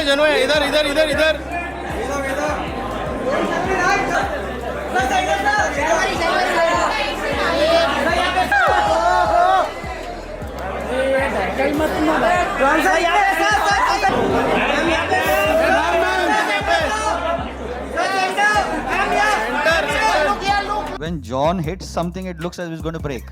जनोय इधर इधर इधर इधर When John hits something, it looks as if it's going to break,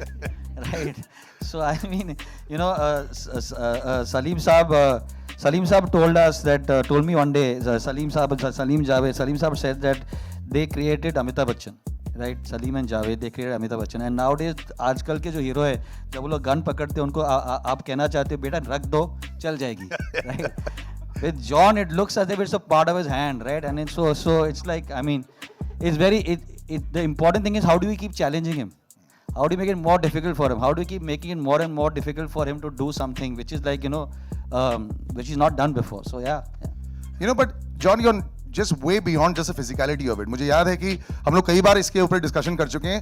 right? So I mean, you know, Salim Saab told us that told me one day, Salim Saab said that they created Amitabh Bachchan, right? Salim and Javed, they created Amitabh Bachchan, and nowadays आजकल के जो hero है जब वो लोग gun पकड़ते हैं उनको आप कहना चाहते हो बेटा रख दो चल जाएगी, right? With John, it looks as if it's a part of his hand, right? And it's so it's like, I mean, it's very the important thing is how do we keep challenging him? How do you make it more difficult for him? How do we keep making it more and more difficult for him to do something which is like, you know, which is not done before? So yeah. You know, but John, you're just way beyond just the physicality of it. मुझे याद है कि हम लोग कई बार इसके ऊपर discussion कर चुके हैं.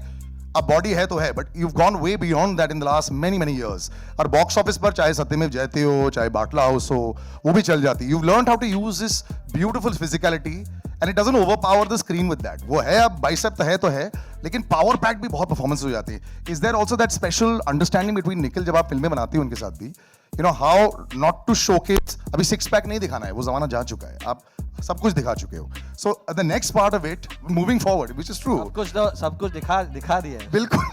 अब बॉडी है तो है, but you've gone way beyond that in the last many years. और बॉक्स ऑफिस पर चाहे सत्यमेव जयते हो, चाहे बाटला हाउस हो, वो भी चल जाती. You've learned how to use this beautiful physicality and it doesn't overpower the screen with that. वो है अब बाइसेप तो है, लेकिन पावर पैक भी बहुत परफॉर्मेंस हो जाती है. Is there also that special understanding between Nikhil जब आप फिल्में बनाती हो उनके साथ भी? You know how not to showcase. अभी सिक्स पैक नहीं दिखाना है, वो जमाना जा चुका है. आप सब कुछ दिखा चुके हो. So the next part of it, moving forward, which is true. सब कुछ दिखा दिया है. बिल्कुल.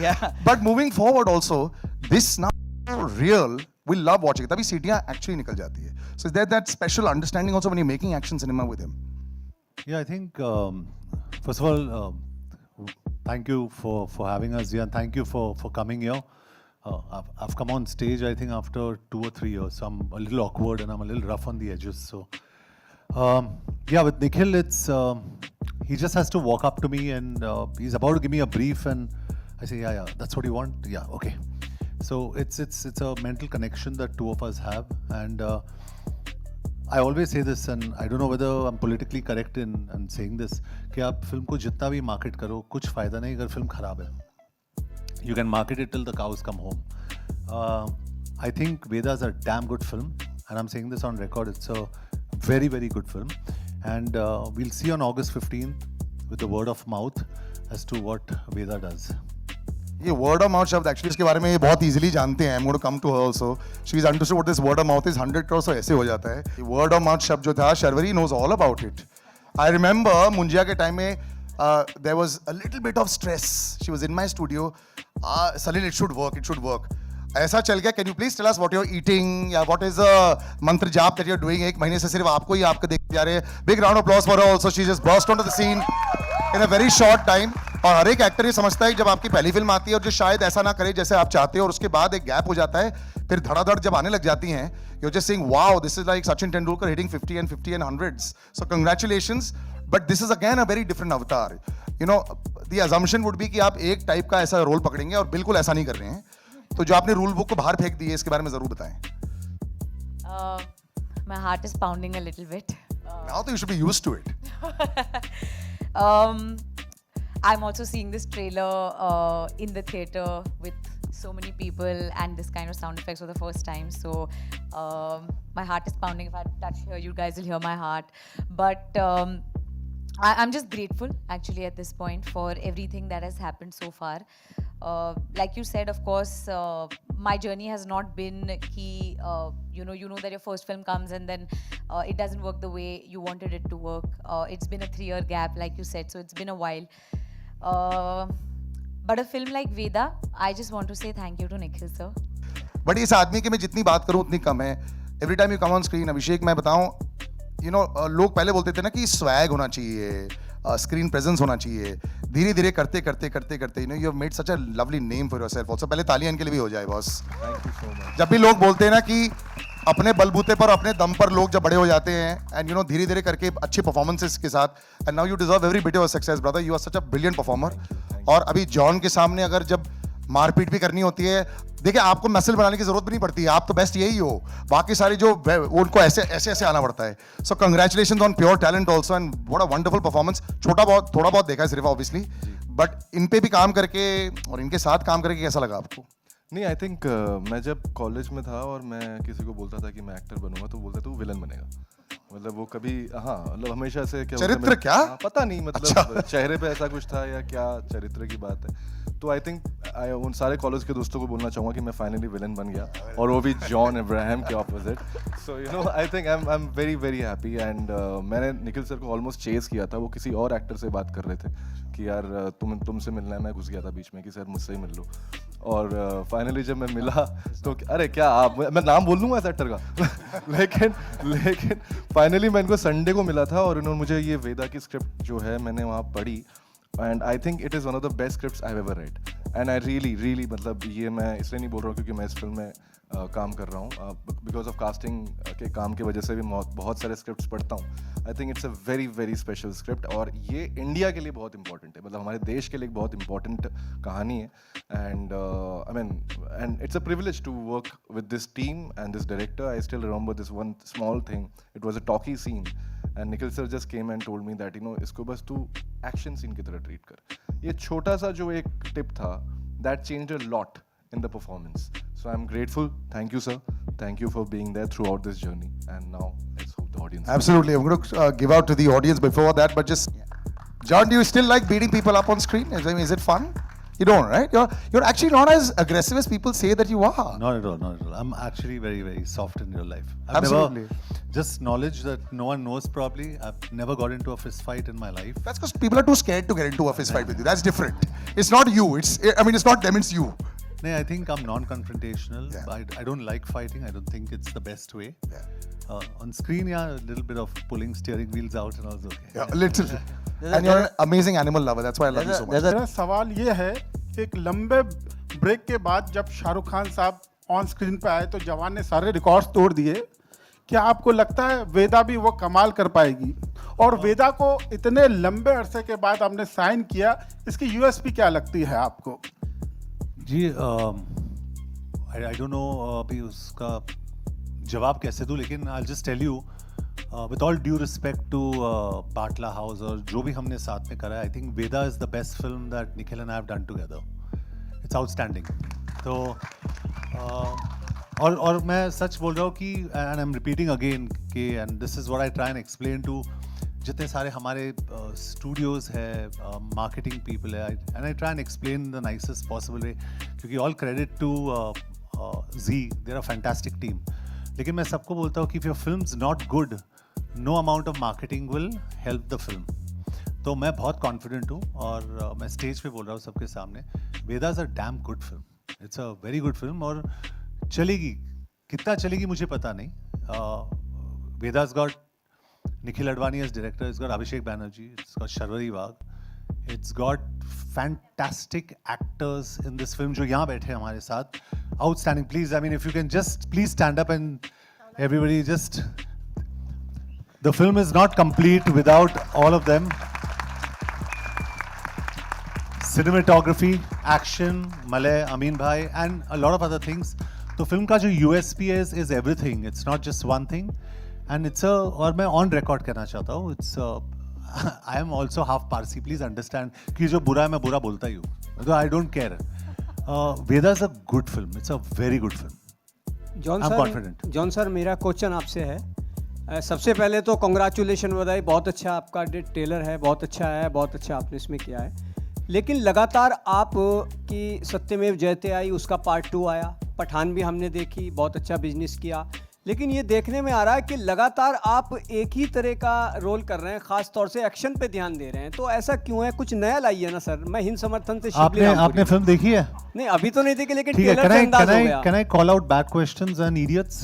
Yeah. But moving forward also, this now real. We love watching it. तभी सीटियाँ actually निकल जाती है. So is there that special understanding also when you're making action cinema with him? Yeah, I think first of all, thank you for having us here, and thank you for coming here. I've come on stage I think after 2 or 3 years, so I'm a little awkward and I'm a little rough on the edges. So yeah, with Nikhil, it's he just has to walk up to me and he's about to give me a brief, and I say, yeah, that's what you want. Yeah, okay. So it's a mental connection that two of us have, and I always say this, and I don't know whether I'm politically correct in saying this, कि आप film को जितना भी market करो कुछ फ़ायदा नहीं अगर फिल्म ख़राब है. You can market it till the cows come home. I think Veda is a damn good film, and I'm saying this on record. It's a very good film, and we'll see on August 15th with the word of mouth as to what Veda does. ये word of mouth शब्द actually इसके बारे में ये बहुत easily जानते हैं. I'm going to come to her also. She's understood what this word of mouth is. 100 crore so ऐसे हो जाता है. ये word of mouth शब्द जो था, Sharvari knows all about it. I remember Munjya के टाइम में there was a little bit of stress. She was in my studio. Salil, it should work. ऐसा चल गया. Can you please tell us what you're eating? या what is the मंत्र जाप that you're doing? एक महीने से सिर्फ आपको ही आपको देख जा रहे हैं. Big round of applause for her also. She just burst onto the scene in a very short time. और हर एक एक्टर ये समझता है कि जब आपकी पहली फिल्म आती है और जो शायद ऐसा ना करे जैसे आप चाहते हो और उसके बाद एक गैप हो जाता है, फिर धड़ाधड़ जब आने लग जाती हैं, you're just saying, wow, this is like Sachin Tendulkar hitting 50 and hundreds. So congratulations. But this is again a very different avatar. You know, the assumption would be कि आप एक टाइप का ऐसा रोल पकड़ेंगे और बिल्कुल ऐसा नहीं कर रहे हैं. तो जो आपने रूल बुक को बाहर फेंक दी है इसके बारे में जरूर बताएं. My heart is pounding a little bit. Now that you should be used to it. I'm also seeing this trailer in the theater with so many people and this kind of sound effects for the first time. So my heart is pounding. If I touch here, you guys will hear my heart. But I'm just grateful actually at this point for everything that has happened so far. Like you said, of course, my journey has not been key. You know that your first film comes and then it doesn't work the way you wanted it to work. It's been a 3-year gap, like you said, so it's been a while. But a film like Veda, I just want to say thank you to Nikhil sir. But इस आदमी की मैं जितनी बात करूं उतनी कम है. Every time you come on screen, अभिषेक मैं बताऊं, you know, लोग पहले बोलते थे ना कि swag होना चाहिए, screen presence होना चाहिए. धीरे-धीरे करते, you know, you have made such a lovely name for yourself. Also पहले तालियां इनके लिए भी हो जाए boss. Thank you so much. जब भी लोग बोलते हैं ना कि अपने बलबूते पर अपने दम पर लोग जब बड़े हो जाते हैं एंड यू नो धीरे-धीरे करके अच्छे परफॉर्मेंसेस के साथ, and now you deserve every bit of success brother. You are such a brilliant performer. और अभी जॉन के सामने अगर जब मारपीट भी करनी होती है, देखिए आपको मसल बनाने की जरूरत भी नहीं पड़ती है. आप तो बेस्ट यही हो. बाकी सारे जो उनको ऐसे आना पड़ता है. सो congratulations on pure talent also and what a wonderful performance. थोड़ा बहुत देखा है सिर्फ ऑब्वियसली, बट इन पे भी काम करके और इनके साथ काम करके कैसा लगा आपको? नहीं, आई थिंक मैं जब कॉलेज में था और मैं किसी को बोलता था कि मैं एक्टर बनूंगा तो बोलता था तू विलन बनेगा. मतलब वो कभी हाँ मतलब हमेशा से क्या बोलते हैं, चरित्र क्या? हाँ, पता नहीं मतलब चेहरे पे ऐसा कुछ था या क्या चरित्र की बात है। तो आई थिंक उन सारे कॉलेज के दोस्तों को बोलना चाहूँगा कि मैं फाइनली विलन बन गया और वो भी जॉन अब्राहम के opposite. So you know I think I am very very happy and मैंने निखिल सर को ऑलमोस्ट चेज किया था। वो किसी और एक्टर से बात कर रहे थे कि यार तुमसे मिलना है। मैं घुस गया था बीच में कि सर मुझसे ही मिल लो। और फाइनली जब मैं मिला तो अरे क्या आप, मैं नाम बोल दूंगा इस एक्टर का लेकिन फाइनली मैं इनको संडे को मिला था और इन्होंने मुझे ये वेदा की स्क्रिप्ट जो है मैंने वहाँ पढ़ी and I think it is one of the best scripts I ever read and I really मतलब ये मैं इसलिए नहीं बोल रहा हूँ क्योंकि मैं इस फिल्म में काम कर रहा हूँ बिकॉज ऑफ कास्टिंग के काम की वजह से भी बहुत सारे स्क्रिप्ट्स पढ़ता हूँ। आई think it's a very very special script और ये इंडिया के लिए बहुत इंपॉर्टेंट है, मतलब हमारे देश के लिए एक बहुत इंपॉर्टेंट कहानी है and I mean and it's a privilege to work with this team and this director. I still remember this one small thing, it was a talkie scene and Nikhil sir just came and told me that you know इसको बस तू action scene की तरह treat कर। ये छोटा सा जो एक टिप था that changed a lot in the performance. So I'm grateful. Thank you, sir. Thank you for being there throughout this journey. And now let's hope the audience. Absolutely. I'm going to give out to the audience before that, but just, John, do you still like beating people up on screen? Is it fun? You don't, right? You're actually not as aggressive as people say that you are. Not at all, not at all. I'm actually very, very soft in real life. Absolutely. Just knowledge that no one knows probably. I've never got into a fist fight in my life. That's because people are too scared to get into a fist fight with you. That's different. It's not you. It's not them, it's you. No, I think I'm non-confrontational. Yeah. I don't like fighting. I don't think it's the best way. Yeah. On screen, yeah, a little bit of pulling steering wheels out and all is okay. Yeah, a little. And you're an amazing animal lover. That's why I love you so much. मेरा सवाल ये है, एक लंबे break के बाद जब शाहरुख खान साहब ऑन स्क्रीन पे आए तो जवान ने सारे रिकॉर्ड्स तोड़ दिए। क्या आपको लगता है वेदा भी वो कमाल कर पाएगी? और वेदा को इतने लंबे अरसे के बाद आपने साइन किया, इसकी यूएसपी क्या लगती है आपको? जी आई डोंट नो अभी उसका जवाब कैसे दूँ, लेकिन I just tell you with all due respect to Batla house और जो भी हमने साथ में करा है, I think Vedaa is the best film that Nikhil and I have done together. It's outstanding. तो और मैं सच बोल रहा हूँ कि and I am repeating again कि and this is what I try and explain to जितने सारे हमारे स्टूडियोज़ है, मार्केटिंग पीपल है, and I try and explain the nicest possible way, क्योंकि all credit to Zee, they're a fantastic team. लेकिन मैं सबको बोलता हूँ कि if your film is not good, no amount of marketing will help the film. तो मैं बहुत कॉन्फिडेंट हूँ और मैं स्टेज पे बोल रहा हूँ सबके सामने, Vedaa is a damn good film. It's a very good film और चलेगी, कितना चलेगी मुझे पता नहीं। वेदा's got Nikhil Advani as director, it's got Abhishek Banerjee, it's got Sharvari Wagh, it's got fantastic actors in this film जो यहाँ बैठे हैं हमारे साथ, outstanding. Please, I mean, if you can just please stand up and everybody just, the film is not complete without all of them. Cinematography, action, Malay, Amin Bhai, and a lot of other things. तो film का जो USP is everything. It's not just one thing. And it's और मैं on record कहना चाहता हूँ, it's I am also half Parsi, please understand कि जो बुरा है मैं बुरा बोलता ही हूँ, तो I don't care. Veda is a good film, it's a very good film. John sir मेरा क्वेश्चन आपसे है, सबसे पहले तो कॉन्ग्रेचुलेशन, बधाई, बहुत अच्छा आपका ट्रेलर है, बहुत अच्छा है, बहुत अच्छा आपने इसमें किया है। लेकिन लगातार आप की सत्यमेव जयते आई, उसका पार्ट 2 आया, पठान भी हमने देखी, बहुत अच्छा बिजनेस किया, लेकिन ये देखने में आ रहा है कि लगातार आप एक ही तरह का रोल कर रहे हैं, खास तौर से एक्शन पे ध्यान दे रहे हैं, तो ऐसा क्यों है? कुछ नया लाइए ना सर। मैं हिंद समर्थन से आपने फिल्म देखी है? नहीं, अभी तो नहीं देखी, लेकिन ठीक है। ट्रेलर से अंदाज हो गया। Can I call out bad questions and idiots?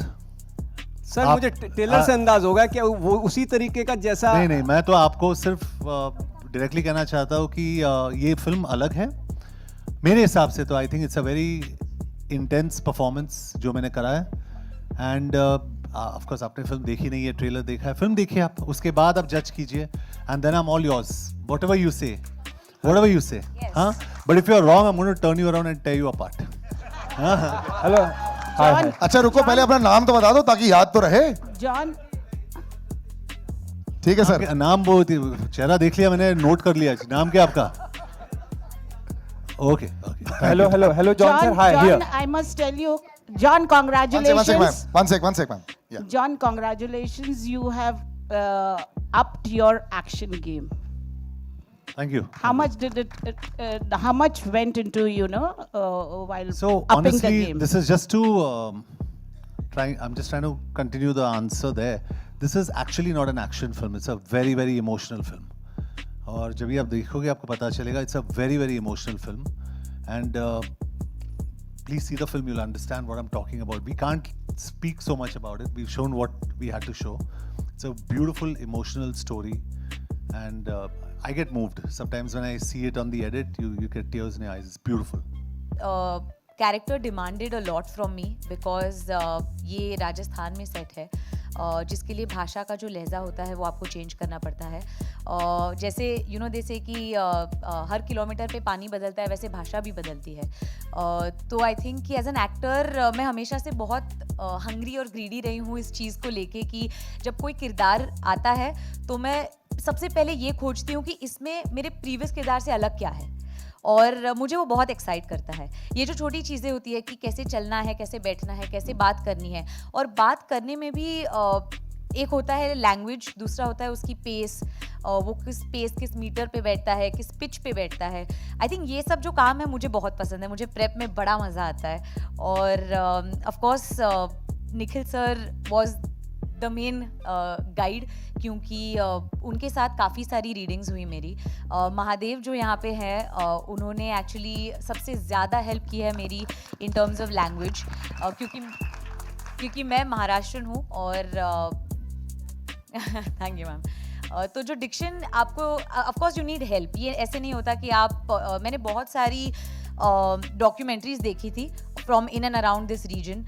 Sir मुझे ट्रेलर से अंदाज होगा कि वो उसी तरीके का जैसा। नहीं, मैं तो आपको सिर्फ डायरेक्टली कहना चाहता हूँ कि ये फिल्म अलग है मेरे हिसाब से। तो आई think it's a very intense performance जो मैंने करा है। एंड ऑफ कोर्स आपने फिल्म देखी नहीं है, ट्रेलर देखा है, फिल्म देखिए आप, उसके बाद आप जज कीजिए, and then I am all yours, whatever you say, हाँ, but if you are wrong I am going to turn you around and tell you apart. Hello, अच्छा रुको, पहले अपना नाम तो बता दो ताकि याद तो रहे। जॉन। ठीक है सर। नाम वो चेहरा देख लिया मैंने, नोट कर लिया। नाम क्या आपका? Okay. Hello John sir, hi here. John, I must tell you, John, congratulations. One sec, ma'am. Yeah. John, congratulations. You have upped your action game? Thank you. How much did it? How much went into while So upping the honestly, game? this is just to I'm just trying to continue the answer there. This is actually not an action film. It's a very very emotional film. और जब भी आप देखोगे आपको पता चलेगा. It's a very very emotional film, and please see the film. You'll understand what I'm talking about. We can't speak so much about it. We've shown what we had to show. It's a beautiful emotional story, and I get moved sometimes when I see it on the edit. You get tears in your eyes. It's beautiful. Character demanded a lot from me because ये राजस्थान में set है, जिसके लिए भाषा का जो लहजा होता है वो आपको चेंज करना पड़ता है. जैसे जैसे कि हर किलोमीटर पे पानी बदलता है, वैसे भाषा भी बदलती है. तो आई थिंक कि एज एन एक्टर मैं हमेशा से बहुत हंग्री और ग्रीडी रही हूँ इस चीज़ को लेके कि जब कोई किरदार आता है तो मैं सबसे पहले ये खोजती हूँ कि इसमें मेरे प्रीवियस किरदार से अलग क्या है, और मुझे वो बहुत एक्साइट करता है. ये जो छोटी चीज़ें होती है कि कैसे चलना है, कैसे बैठना है, कैसे बात करनी है, और बात करने में भी एक होता है लैंग्वेज, दूसरा होता है उसकी पेस, वो किस पेस किस मीटर पे बैठता है, किस पिच पे बैठता है. आई थिंक ये सब जो काम है मुझे बहुत पसंद है, मुझे प्रेप में बड़ा मज़ा आता है. और of course Nikhil sir was the main guide, क्योंकि उनके साथ काफ़ी सारी रीडिंग्स हुई मेरी. महादेव जो यहाँ पे हैं उन्होंने एक्चुअली सबसे ज़्यादा हेल्प की है मेरी इन टर्म्स ऑफ लैंग्वेज, क्योंकि मैं महाराष्ट्रन हूँ और थैंक यू मैम. तो जो डिक्शन आपको of course you need help. ये ऐसे नहीं होता कि आप मैंने बहुत सारी डॉक्यूमेंट्रीज देखी थी from in and around this region,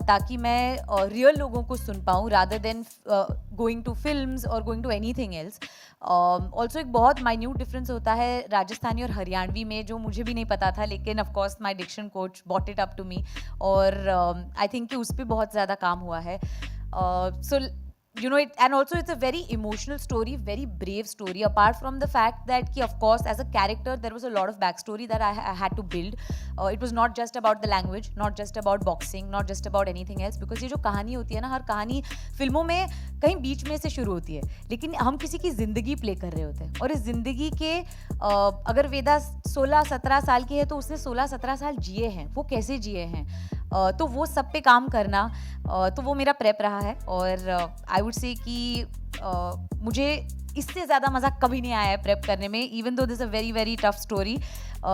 ताकि मैं रियल लोगों को सुन पाऊँ rather than going to films और going to anything else. Also एक बहुत माइन्यूट डिफरेंस होता है राजस्थानी और हरियाणवी में, जो मुझे भी नहीं पता था, लेकिन of course my diction coach bought it up to me, और आई थिंक कि उस पर बहुत ज़्यादा काम हुआ है. सो and also it's a very emotional story, very brave story, apart from the fact that of course as a character there was a lot of backstory that I had to build. It was not just about the language, not just about boxing, not just about anything else, because ये जो कहानी होती है ना, हर कहानी फिल्मों में कहीं बीच में से शुरू होती है, लेकिन हम किसी की ज़िंदगी प्ले कर रहे होते हैं, और इस ज़िंदगी के अगर वेदा 16-17 साल की है तो उसने 16-17 साल जिए हैं, वो कैसे जिए हैं, तो वो सब पे काम करना, तो वो मेरा प्रेप रहा है. और आई वुड से कि मुझे इससे ज़्यादा मज़ा कभी नहीं आया है प्रेप करने में, even though this a very very tough story.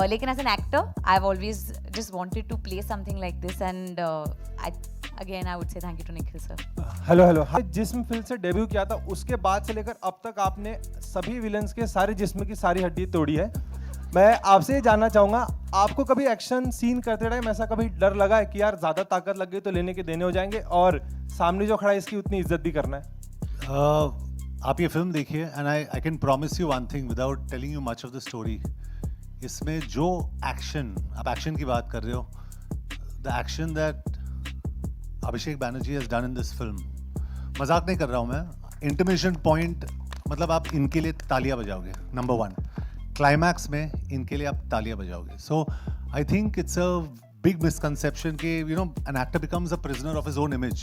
लेकिन as an actor I have always just wanted to play something like this, and again I would say thank you to Nikhil sir. Hello. Jism film से debut किया था, उसके बाद से लेकर अब तक आपने सभी विलन्स के सारे जिस्म की सारी हड्डी तोड़ी है. मैं आपसे ये जानना चाहूँगा, आपको कभी एक्शन सीन करते टाइम ऐसा कभी डर लगा है कि यार ज़्यादा ताकत लग गई तो लेने के देने हो जाएंगे, और सामने जो खड़ा है इसकी उतनी इज्जत भी करना है? आप ये फिल्म देखिए, and I can promise you one thing without telling you much of the story. इसमें जो एक्शन, आप एक्शन की बात कर रहे हो, the action that Abhishek Banerjee has done in this film, मजाक नहीं कर रहा हूँ मैं. इंटरमिशन पॉइंट मतलब आप इनके लिए तालियां बजाओगे, नंबर 1. क्लाइमैक्स में इनके लिए आप तालियां बजाओगे. So I think it's a big misconception कि an actor becomes a prisoner of his own image,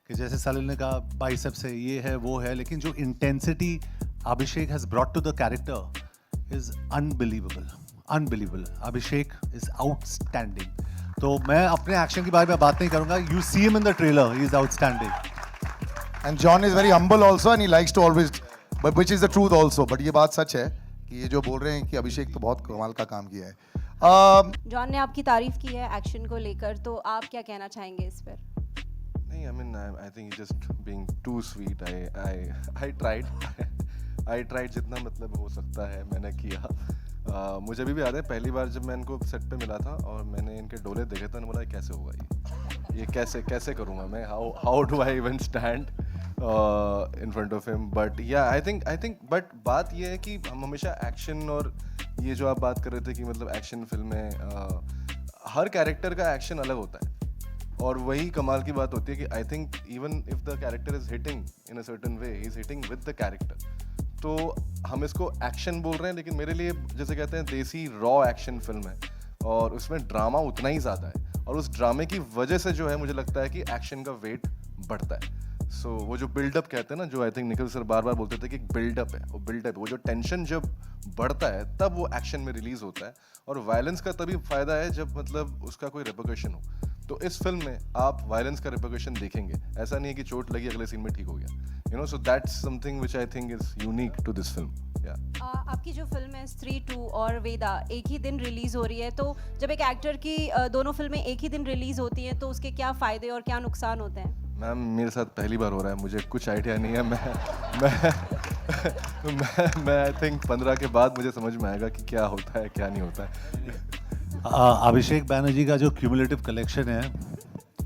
कि जैसे सलिल ने कहा बाइसेप्स है, ये है, वो है, लेकिन जो intensity Abhishek has brought to the character is unbelievable. Abhishek is outstanding. तो मैं अपने एक्शन के बारे में बात नहीं करूंगा. You see him in the trailer, he is outstanding. And John is very humble also, and he likes to always, but which is the truth also. But ये बात सच है कि ये जो बोल रहे हैं कि अभिषेक तो बहुत कमाल का काम किया है. जॉन ने आपकी तारीफ की है एक्शन को लेकर, तो आप क्या कहना चाहेंगे इस पर? नहीं, I mean, I think he's just being too sweet. I tried जितना मतलब हो सकता है मैंने किया. मुझे अभी भी याद है पहली बार जब मैं इनको सेट पे मिला था और मैंने इनके डोले देखे थे, बोला कैसे होगा ये कैसे करूँगा मैं, how do I even stand in front of him. But yeah, I think but बात ये है कि हम हमेशा एक्शन, और ये जो आप बात कर रहे थे कि मतलब एक्शन फिल्में हर कैरेक्टर का एक्शन अलग होता है, और वही कमाल की बात होती है कि I think even if the character is hitting in a certain way, he is hitting with the character. तो हम इसको एक्शन बोल रहे हैं, लेकिन मेरे लिए जैसे कहते हैं देसी रॉ एक्शन फिल्म है, और उसमें ड्रामा उतना ही ज़्यादा है, और उस ड्रामे की वजह से जो है मुझे लगता है कि एक्शन का वेट बढ़ता है. सो वो जो बिल्डअप कहते हैं ना, जो आई थिंक निखिल सर बार बार बोलते थे कि एक बिल्डअप है, वो बिल्डअप, वो जो टेंशन जब बढ़ता है तब वो एक्शन में रिलीज होता है, और वायलेंस का तभी फायदा है जब मतलब उसका कोई रिपोर्केशन हो। तो इस फिल्म में आप वायलेंस का रिपोर्केशन देखेंगे, ऐसा नहीं है कि चोट लगी अगले सीन में ठीक हो गया, you know. So that's something which I think is unique to this film. आपकी जो फिल्म है स्त्री 2 और वेदा एक ही दिन रिलीज हो रही है, तो जब एक एक्टर की दोनों फिल्में एक ही दिन रिलीज होती हैं तो उसके क्या फायदे और क्या नुकसान होते हैं? मैम मेरे साथ पहली बार हो रहा है, मुझे कुछ आइडिया नहीं है। मैं आई थिंक 15 के बाद मुझे समझ में आएगा कि क्या होता है क्या नहीं होता है। अभिषेक बैनर्जी का जो क्यूमुलेटिव कलेक्शन है,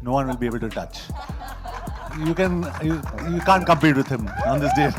no one will be able to touch. You can't compete with him on this day.